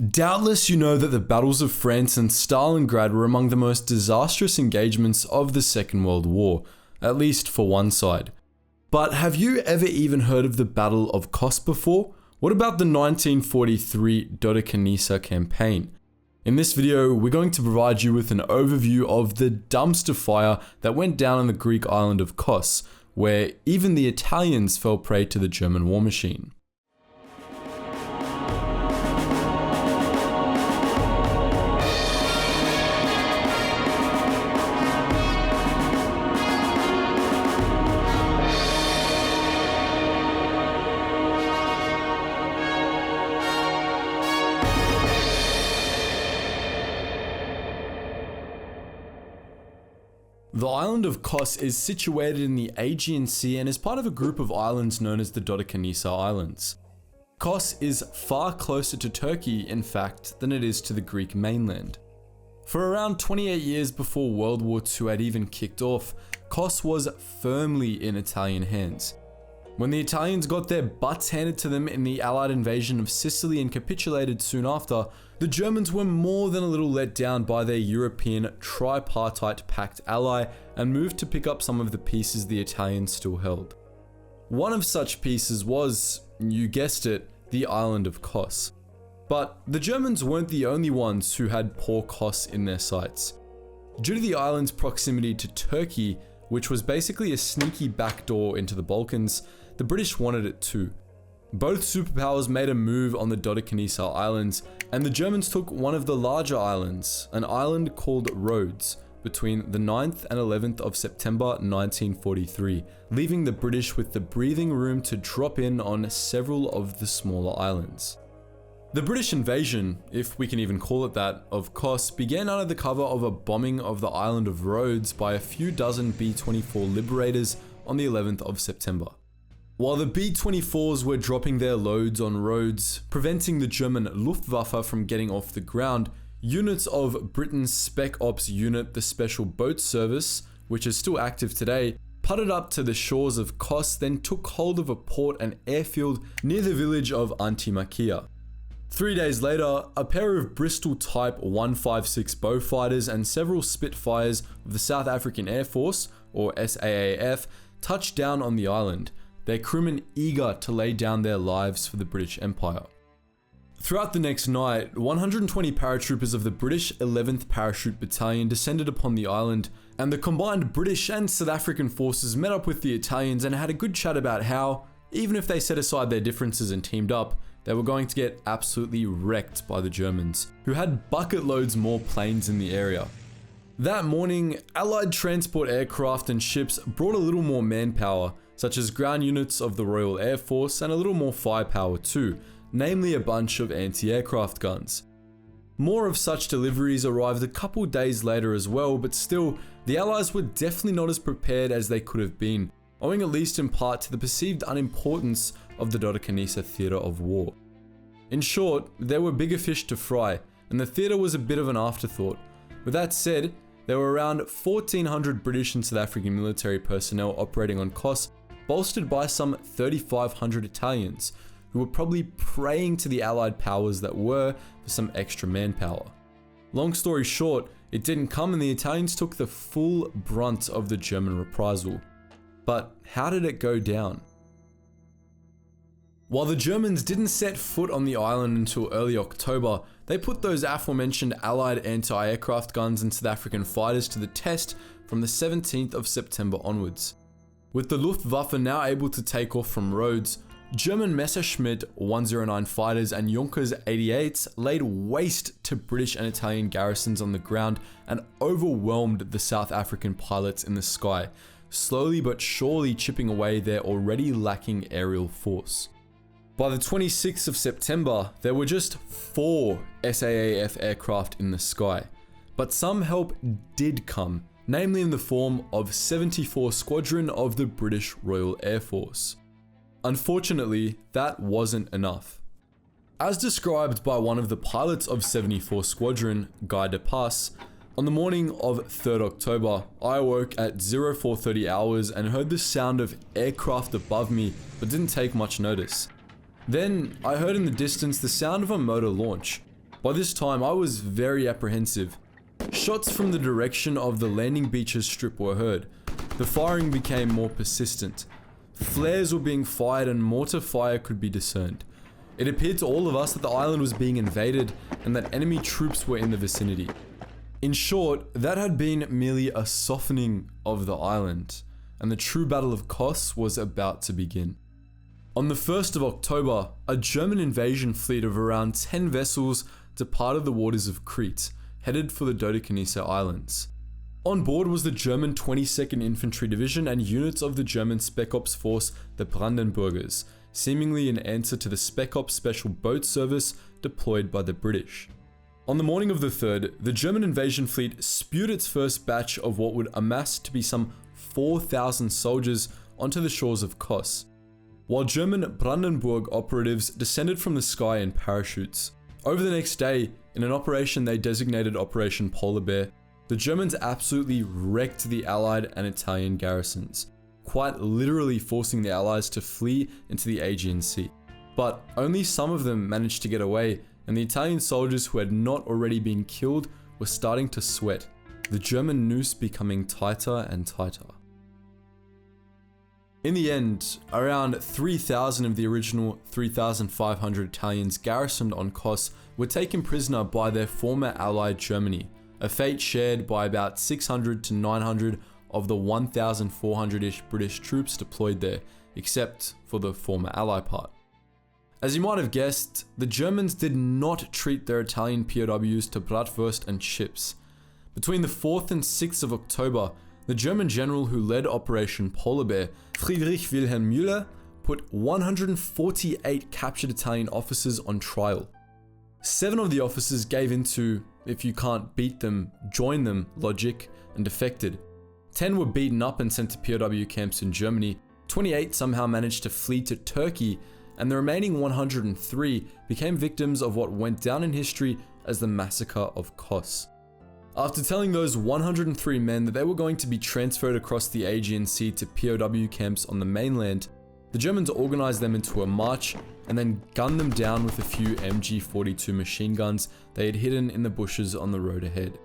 Doubtless you know that the battles of France and Stalingrad were among the most disastrous engagements of the Second World War, at least for one side. But have you ever even heard of the Battle of Kos before? What about the 1943 Dodecanese campaign? In this video, we're going to provide you with an overview of the dumpster fire that went down on the Greek island of Kos, where even the Italians fell prey to the German war machine. The island of Kos is situated in the Aegean Sea and is part of a group of islands known as the Dodecanese Islands. Kos is far closer to Turkey, in fact, than it is to the Greek mainland. For around 28 years before World War II had even kicked off, Kos was firmly in Italian hands. When the Italians got their butts handed to them in the Allied invasion of Sicily and capitulated soon after, the Germans were more than a little let down by their European tripartite pact ally and moved to pick up some of the pieces the Italians still held. One of such pieces was, you guessed it, the island of Kos. But the Germans weren't the only ones who had poor Kos in their sights. Due to the island's proximity to Turkey, which was basically a sneaky backdoor into the Balkans, the British wanted it too. Both superpowers made a move on the Dodecanese Islands, and the Germans took one of the larger islands, an island called Rhodes, between the 9th and 11th of September 1943, leaving the British with the breathing room to drop in on several of the smaller islands. The British invasion, if we can even call it that, of Kos began under the cover of a bombing of the island of Rhodes by a few dozen B-24 liberators on the 11th of September. While the B-24s were dropping their loads on Rhodes, preventing the German Luftwaffe from getting off the ground, units of Britain's Spec Ops unit, the Special Boat Service, which is still active today, putted up to the shores of Kos, then took hold of a port and airfield near the village of Antimakia. 3 days later, a pair of Bristol Type 156 Beaufighters and several Spitfires of the South African Air Force, or SAAF, touched down on the island, their crewmen eager to lay down their lives for the British Empire. Throughout the next night, 120 paratroopers of the British 11th Parachute Battalion descended upon the island, and the combined British and South African forces met up with the Italians and had a good chat about how, even if they set aside their differences and teamed up, they were going to get absolutely wrecked by the Germans, who had bucket loads more planes in the area. That morning, Allied transport aircraft and ships brought a little more manpower, such as ground units of the Royal Air Force and a little more firepower too, namely a bunch of anti-aircraft guns. More of such deliveries arrived a couple days later as well, but still, the Allies were definitely not as prepared as they could have been, owing at least in part to the perceived unimportance of the Dodecanese theatre of war. In short, there were bigger fish to fry, and the theatre was a bit of an afterthought. With that said, there were around 1,400 British and South African military personnel operating on Kos, bolstered by some 3,500 Italians, who were probably praying to the Allied powers that were for some extra manpower. Long story short, it didn't come and the Italians took the full brunt of the German reprisal. But how did it go down? While the Germans didn't set foot on the island until early October, they put those aforementioned Allied anti-aircraft guns and South African fighters to the test from the 17th of September onwards. With the Luftwaffe now able to take off from Rhodes, German Messerschmitt 109 fighters and Junkers 88s laid waste to British and Italian garrisons on the ground and overwhelmed the South African pilots in the sky, slowly but surely chipping away their already lacking aerial force. By the 26th of September, there were just 4 SAAF aircraft in the sky, but some help did come, namely in the form of 74 Squadron of the British Royal Air Force. Unfortunately, that wasn't enough. As described by one of the pilots of 74 Squadron, Guy de Pass, on the morning of 3rd October, I awoke at 0430 hours and heard the sound of aircraft above me, but didn't take much notice. Then, I heard in the distance the sound of a motor launch. By this time, I was very apprehensive. Shots from the direction of the landing beaches strip were heard. The firing became more persistent. Flares were being fired and mortar fire could be discerned. It appeared to all of us that the island was being invaded and that enemy troops were in the vicinity. In short, that had been merely a softening of the island, and the true Battle of Kos was about to begin. On the 1st of October, a German invasion fleet of around 10 vessels departed the waters of Crete, headed for the Dodecanese Islands. On board was the German 22nd Infantry Division and units of the German Spec Ops force, the Brandenburgers, seemingly an answer to the Spec Ops special boat service deployed by the British. On the morning of the 3rd, the German invasion fleet spewed its first batch of what would amass to be some 4,000 soldiers onto the shores of Kos, while German Brandenburg operatives descended from the sky in parachutes. Over the next day, in an operation they designated Operation Polar Bear, the Germans absolutely wrecked the Allied and Italian garrisons, quite literally forcing the Allies to flee into the Aegean Sea. But only some of them managed to get away, and the Italian soldiers who had not already been killed were starting to sweat, the German noose becoming tighter and tighter. In the end, around 3,000 of the original 3,500 Italians garrisoned on Kos were taken prisoner by their former ally Germany, a fate shared by about 600 to 900 of the 1,400-ish British troops deployed there, except for the former ally part. As you might have guessed, the Germans did not treat their Italian POWs to bratwurst and chips. Between the 4th and 6th of October, the German general who led Operation Polar Bear, Friedrich Wilhelm Müller, put 148 captured Italian officers on trial. 7 of the officers gave into, if you can't beat them, join them logic and defected. 10 were beaten up and sent to POW camps in Germany, 28 somehow managed to flee to Turkey, and the remaining 103 became victims of what went down in history as the Massacre of Kos. After telling those 103 men that they were going to be transferred across the Aegean Sea to POW camps on the mainland, the Germans organized them into a march and then gunned them down with a few MG-42 machine guns they had hidden in the bushes on the road ahead.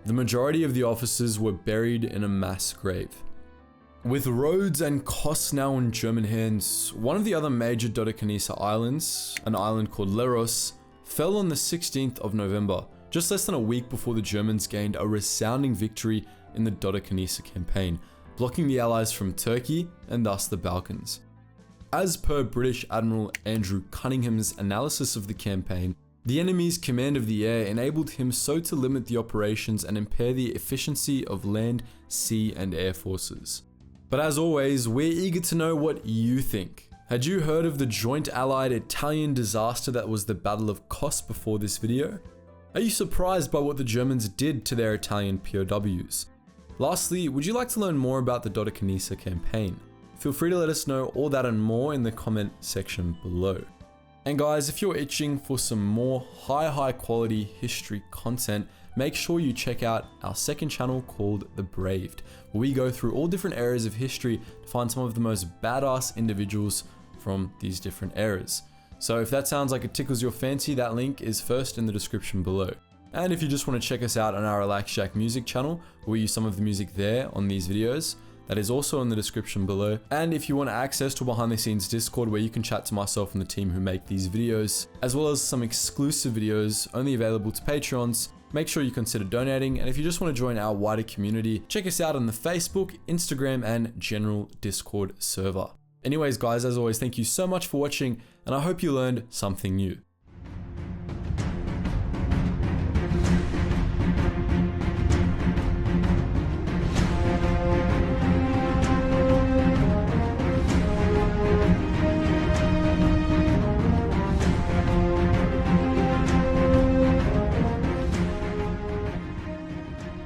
The majority of the officers were buried in a mass grave. With Rhodes and Kos now in German hands, one of the other major Dodecanese islands, an island called Leros, fell on the 16th of November, just less than a week before the Germans gained a resounding victory in the Dodecanese campaign, blocking the Allies from Turkey and thus the Balkans. As per British Admiral Andrew Cunningham's analysis of the campaign, the enemy's command of the air enabled him so to limit the operations and impair the efficiency of land, sea, and air forces. But as always, we're eager to know what you think. Had you heard of the joint Allied Italian disaster that was the Battle of Kos before this video? Are you surprised by what the Germans did to their Italian POWs? Lastly, would you like to learn more about the Dodecanese campaign? Feel free to let us know all that and more in the comment section below. And guys, if you're itching for some more high quality history content, make sure you check out our second channel called The Braved, where we go through all different eras of history to find some of the most badass individuals from these different eras. So if that sounds like it tickles your fancy, that link is first in the description below. And if you just want to check us out on our Relax Shack music channel, we use some of the music there on these videos. That is also in the description below. And if you want access to behind the scenes Discord where you can chat to myself and the team who make these videos, as well as some exclusive videos only available to Patreons, make sure you consider donating. And if you just want to join our wider community, check us out on the Facebook, Instagram, and general Discord server. Anyways guys, as always, thank you so much for watching, and I hope you learned something new.